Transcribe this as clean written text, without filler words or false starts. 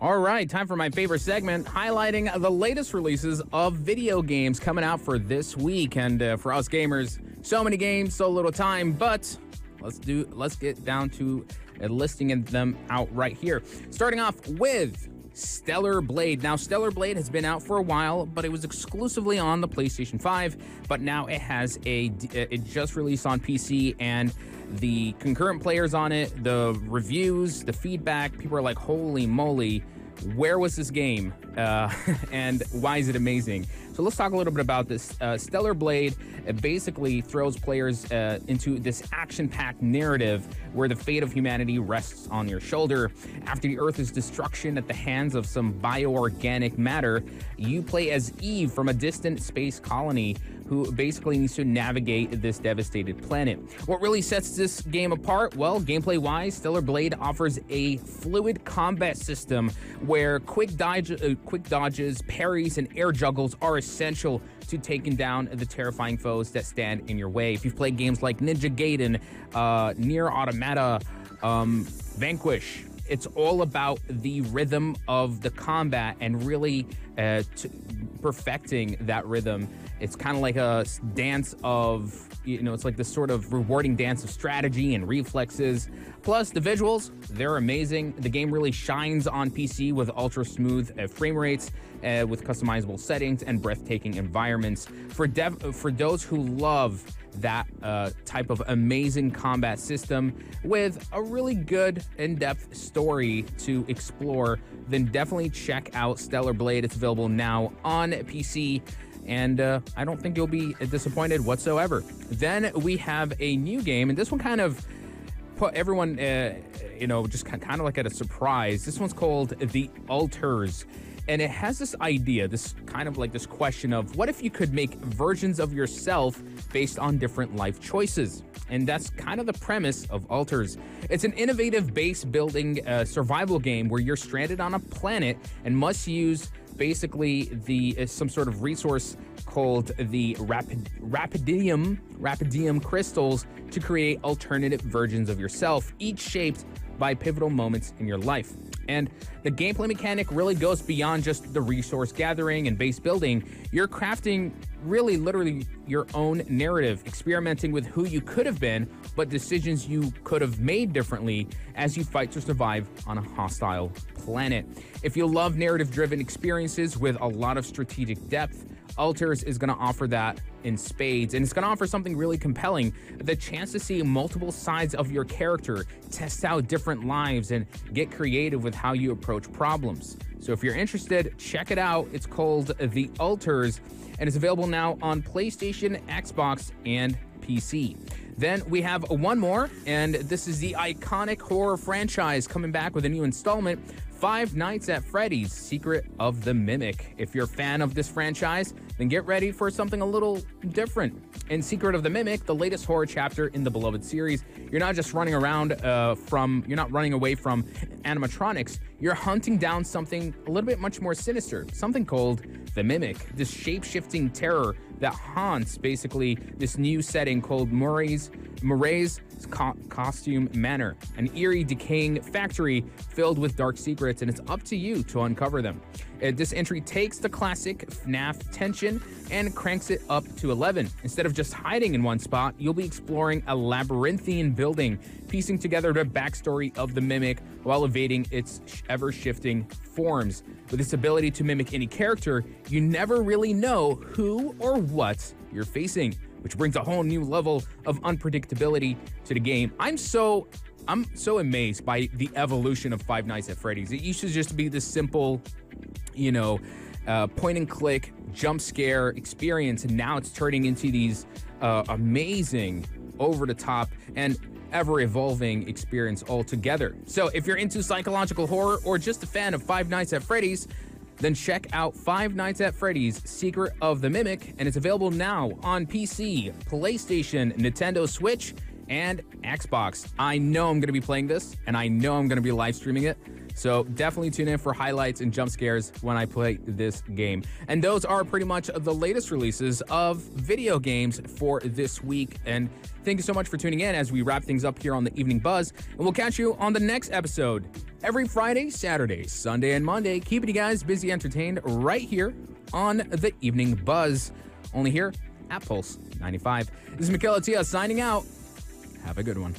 All right, time for my favorite segment, highlighting the latest releases of video games coming out for this week. And for us gamers, so many games, so little time, but let's get down to listing them out right here. Starting off with Stellar Blade. Now, Stellar Blade has been out for a while, but it was exclusively on the PlayStation 5, but now it just released on PC, and the concurrent players on it, the reviews, the feedback, people are like, holy moly, where was this game? And why is it amazing? So let's talk a little bit about this. Stellar Blade basically throws players into this action-packed narrative where the fate of humanity rests on your shoulder. After the Earth's destruction at the hands of some bioorganic matter, you play as Eve from a distant space colony who basically needs to navigate this devastated planet. What really sets this game apart? Well, gameplay-wise, Stellar Blade offers a fluid combat system where quick dodges, parries, and air juggles are essential to taking down the terrifying foes that stand in your way. If you've played games like Ninja Gaiden, Nier Automata, Vanquish, it's all about the rhythm of the combat and really perfecting that rhythm. It's kind of like a dance of, it's like this sort of rewarding dance of strategy and reflexes. Plus, the visuals, they're amazing. The game really shines on PC with ultra smooth frame rates, with customizable settings and breathtaking environments. For those who love that type of amazing combat system with a really good in-depth story to explore, then definitely check out Stellar Blade. It's available now on PC, and I don't think you'll be disappointed whatsoever. Then we have a new game, and this one kind of put everyone, just kind of like at a surprise. This one's called The Alters. And it has this idea, this kind of like this question of, what if you could make versions of yourself based on different life choices? And that's kind of the premise of Alters. It's an innovative base-building survival game where you're stranded on a planet and must use basically some sort of resource called the Rapidium crystals to create alternative versions of yourself, each shaped by pivotal moments in your life. And the gameplay mechanic really goes beyond just the resource gathering and base building. You're crafting really literally your own narrative, experimenting with who you could have been, but decisions you could have made differently as you fight to survive on a hostile planet. If you love narrative-driven experiences with a lot of strategic depth, Alters is going to offer that in spades, and it's going to offer something really compelling, the chance to see multiple sides of your character, test out different lives, and get creative with how you approach problems. So if you're interested, check it out. It's called The Alters, and it's available now on PlayStation, Xbox, and PC. Then we have one more, and this is the iconic horror franchise coming back with a new installment, Five Nights at Freddy's: Secret of the Mimic. If you're a fan of this franchise, then get ready for something a little different. In Secret of the Mimic, the latest horror chapter in the beloved series, you're not just running around you're not running away from animatronics, you're hunting down something a little bit much more sinister, something called the Mimic, this shape-shifting terror that haunts basically this new setting called Murray's Costume Manor, an eerie, decaying factory filled with dark secrets, and it's up to you to uncover them. This entry takes the classic FNAF tension and cranks it up to 11. Instead of just hiding in one spot, you'll be exploring a labyrinthine building, piecing together the backstory of the Mimic while evading its ever-shifting forms. With its ability to mimic any character, you never really know who or what you're facing, which brings a whole new level of unpredictability to the game. I'm so amazed by the evolution of Five Nights at Freddy's. It used to just be this simple, point and click, jump scare experience, and now it's turning into these amazing, over the top, and ever-evolving experience altogether. So if you're into psychological horror or just a fan of Five Nights at Freddy's, then check out Five Nights at Freddy's: Secret of the Mimic, and it's available now on PC, PlayStation, Nintendo Switch, and Xbox. I know I'm going to be playing this, and I know I'm going to be live streaming it, So definitely tune in for highlights and jump scares when I play this game. And those are pretty much the latest releases of video games for this week. And thank you so much for tuning in as we wrap things up here on the Evening Buzz. And we'll catch you on the next episode every Friday, Saturday, Sunday, and Monday, keeping you guys busy entertained right here on the Evening Buzz. Only here at Pulse 95. This is Mikail Atiyeh signing out. Have a good one.